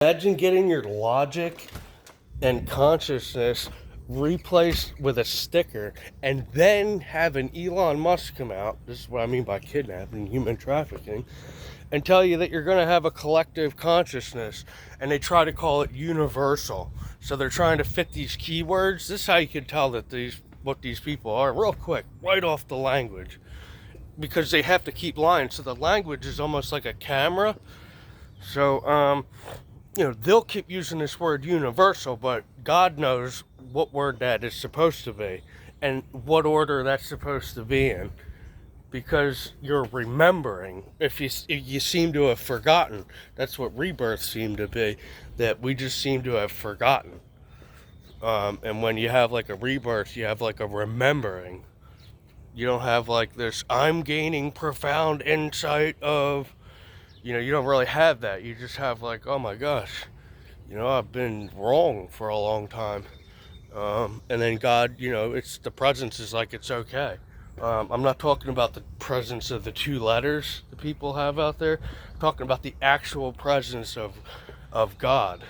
Imagine getting your logic and consciousness replaced with a sticker and then having Elon Musk come out, this is what I mean by kidnapping, human trafficking, and tell you that you're going to have a collective consciousness, and they try to call it universal. So they're trying to fit these keywords. This is how you can tell that what these people are real quick, right off the language, because they have to keep lying. So the language is almost like a camera. So they'll keep using this word universal, but God knows what word that is supposed to be and what order that's supposed to be in, because you're remembering. If you seem to have forgotten, that's what rebirth seemed to be, that we just seem to have forgotten. And when you have like a rebirth, you have like a remembering. You don't have like this, I'm gaining profound insight of, you don't really have that. You just have like, oh my gosh, I've been wrong for a long time. And then God, it's the presence is like, it's okay. I'm not talking about the presence of the two letters that people have out there. I'm talking about the actual presence of God,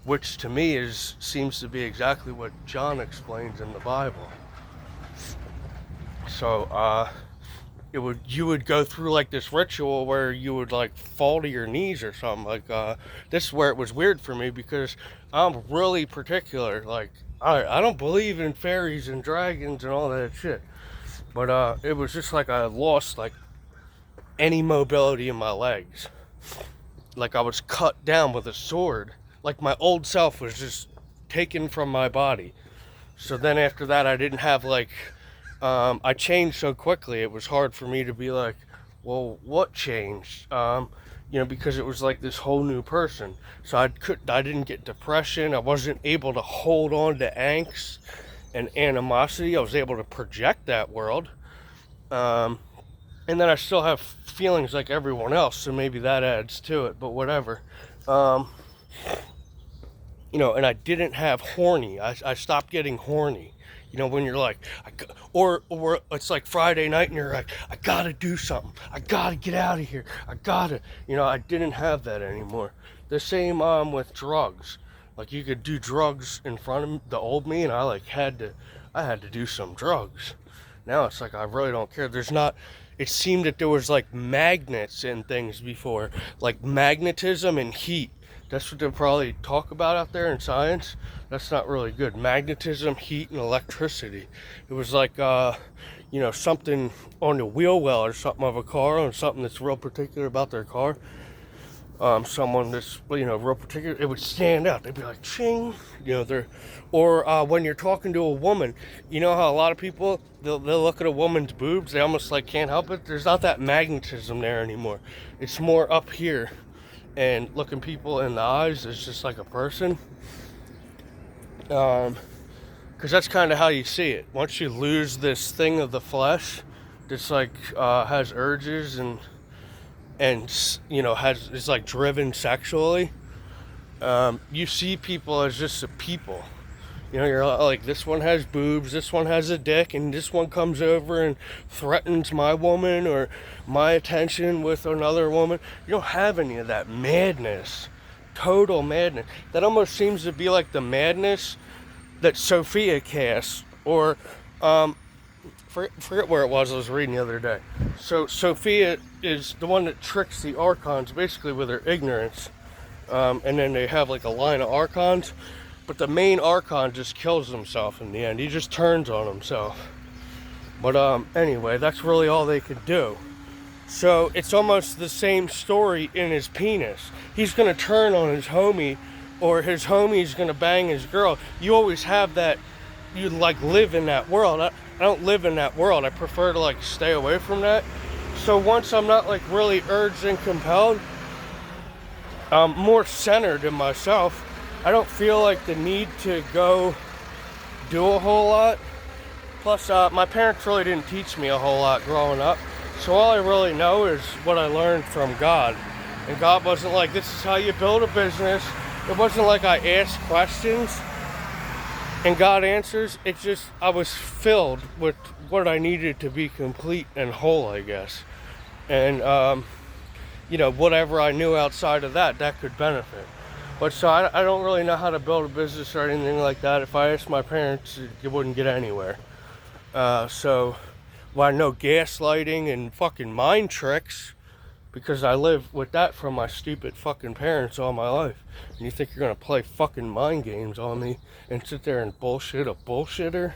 which to me seems to be exactly what John explains in the Bible. So, you would go through like this ritual where you would like fall to your knees or something. Like this is where it was weird for me, because I'm really particular. Like I don't believe in fairies and dragons and all that shit, but it was just like I lost like any mobility in my legs. Like I was cut down with a sword. Like my old self was just taken from my body. So then after that, I didn't have like I changed so quickly, it was hard for me to be like, well, what changed? Because it was like this whole new person. So I didn't get depression. I wasn't able to hold on to angst and animosity. I was able to project that world. And then I still have feelings like everyone else, so maybe that adds to it, but whatever. And I didn't have horny. I stopped getting horny. When you're like, or it's like Friday night and you're like, I gotta do something. I gotta get out of here. I didn't have that anymore. The same with drugs. Like you could do drugs in front of the old me, and I had to do some drugs. Now it's like I really don't care. It seemed that there was like magnets in things before, like magnetism and heat. That's what they'll probably talk about out there in science. That's not really good. Magnetism, heat, and electricity. It was like, something on the wheel well or something of a car, or something that's real particular about their car. Someone that's, real particular, it would stand out. They'd be like, ching, or when you're talking to a woman, how a lot of people, they'll look at a woman's boobs, they almost like can't help it. There's not that magnetism there anymore. It's more up here. And looking people in the eyes is just like a person, because that's kind of how you see it. Once you lose this thing of the flesh that's like has urges and is like driven sexually, you see people as just a people. You're like, this one has boobs, this one has a dick, and this one comes over and threatens my woman or my attention with another woman. You don't have any of that madness, total madness. That almost seems to be like the madness that Sophia casts, or forget where it was I was reading the other day. So Sophia is the one that tricks the archons basically with her ignorance, and then they have like a line of archons. But the main archon just kills himself in the end. He just turns on himself. But anyway, that's really all they could do. So it's almost the same story in his penis. He's going to turn on his homie, or his homie's going to bang his girl. You always have that, you like live in that world. I don't live in that world. I prefer to like stay away from that. So once I'm not like really urged and compelled, I'm more centered in myself. I don't feel like the need to go do a whole lot. Plus, my parents really didn't teach me a whole lot growing up. So all I really know is what I learned from God. And God wasn't like, this is how you build a business. It wasn't like I asked questions and God answers. It's just, I was filled with what I needed to be complete and whole, I guess. And, whatever I knew outside of that could benefit. But so I don't really know how to build a business or anything like that. If I asked my parents, it wouldn't get anywhere. So well, I know gaslighting and fucking mind tricks because I live with that from my stupid fucking parents all my life. And you think you're gonna play fucking mind games on me and sit there and bullshit a bullshitter?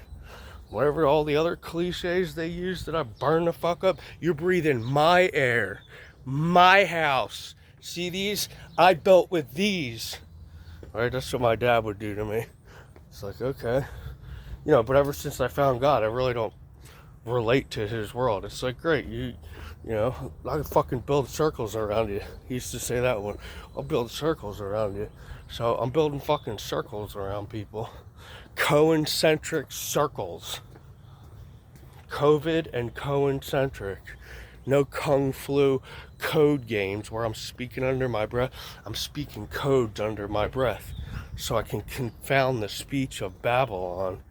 Whatever all the other cliches they use that I burn the fuck up. You're breathing my air, my house. See these? I built with these. Right? That's what my dad would do to me. It's like, okay. You know, but ever since I found God, I really don't relate to his world. It's like, great, you know, I can fucking build circles around you. He used to say that one. I'll build circles around you. So I'm building fucking circles around people. Concentric circles. COVID and concentric. No kung flu code games where I'm speaking under my breath. I'm speaking codes under my breath so I can confound the speech of Babylon.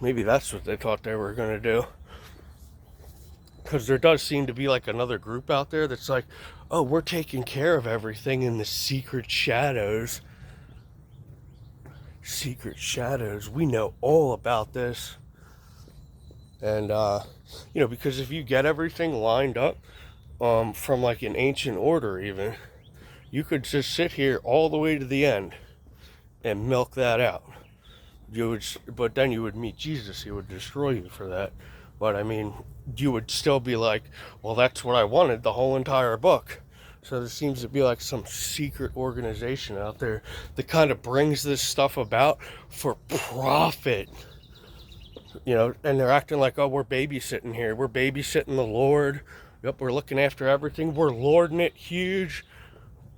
Maybe that's what they thought they were going to do. Because there does seem to be like another group out there that's like, oh, we're taking care of everything in the secret shadows. Secret shadows. We know all about this. And, you know, because if you get everything lined up from like an ancient order even, you could just sit here all the way to the end and milk that out. But then you would meet Jesus. He would destroy you for that. But I mean, you would still be like, well, that's what I wanted, the whole entire book. So there seems to be like some secret organization out there that kind of brings this stuff about for profit. You know, and they're acting like, oh, we're babysitting here. We're babysitting the Lord. Yep, we're looking after everything. We're lording it huge.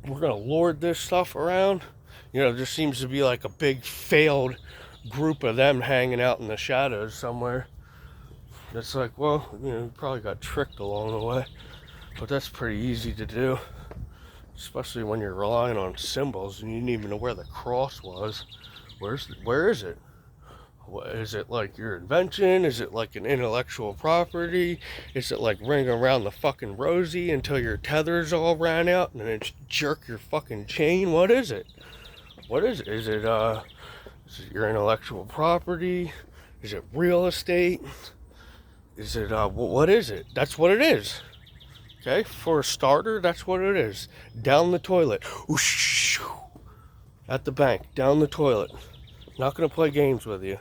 We're going to lord this stuff around. You know, there seems to be like a big failed group of them hanging out in the shadows somewhere. It's like, well, you know, you probably got tricked along the way. But that's pretty easy to do. Especially when you're relying on symbols and you didn't even know where the cross was. Where is it? Is it like your invention? Is it like an intellectual property? Is it like ring around the fucking rosy until your tethers all ran out and then jerk your fucking chain? What is it? What is it? Is it your intellectual property? Is it real estate? Is it what is it? That's what it is. Okay, for a starter, that's what it is. Down the toilet. Whoosh. At the bank, down the toilet. Not gonna play games with you.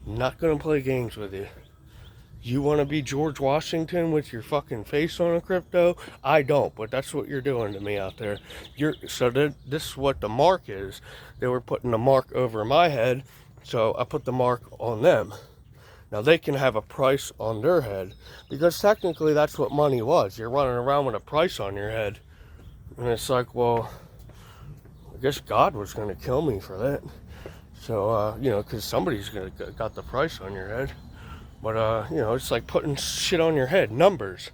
Not gonna play games with you. You want to be George Washington with your fucking face on a crypto? I don't, but that's what you're doing to me out there. This is what the mark is. They were putting the mark over my head, so I put the mark on them. Now they can have a price on their head, because technically that's what money was. You're running around with a price on your head. And it's like, well, I guess God was going to kill me for that. So, you know, because somebody's got the price on your head. But, you know, it's like putting shit on your head, numbers.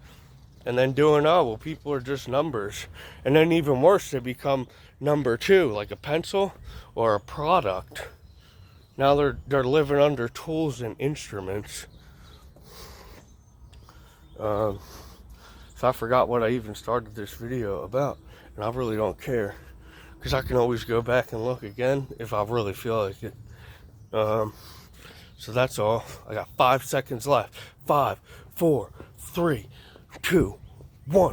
And then doing, oh, well, people are just numbers. And then even worse, they become number two, like a pencil or a product. Now they're living under tools and instruments. So I forgot what I even started this video about. And I really don't care. Because I can always go back and look again if I really feel like it. So that's all. I got 5 seconds left. 5, 4, 3, 2, 1.